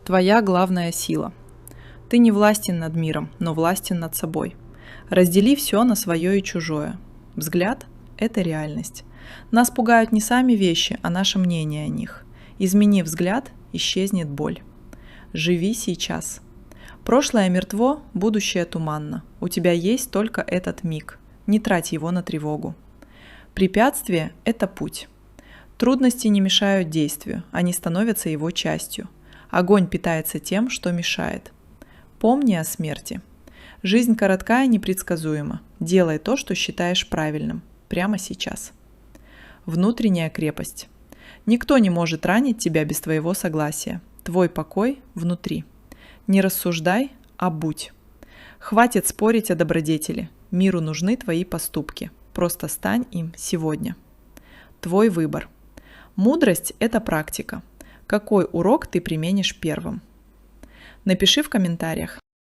Твоя главная сила. Ты не властен над миром, но властен над собой. Раздели все на свое и чужое. Взгляд– это реальность. Нас пугают не сами вещи, а наше мнение о них. Измени взгляд, исчезнет боль. Живи сейчас. Прошлое мертво, будущее туманно. У тебя есть только этот миг. Не трать его на тревогу. Препятствие – это путь. Трудности не мешают действию, они становятся его частью. Огонь питается тем, что мешает. Помни о смерти. Жизнь коротка и непредсказуема. Делай то, что считаешь правильным. Прямо сейчас. Внутренняя крепость. Никто не может ранить тебя без твоего согласия. Твой покой внутри. Не рассуждай, а будь. Хватит спорить о добродетели. Миру нужны твои поступки. Просто стань им сегодня. Твой выбор. Мудрость – это практика. Какой урок ты применишь первым? Напиши в комментариях.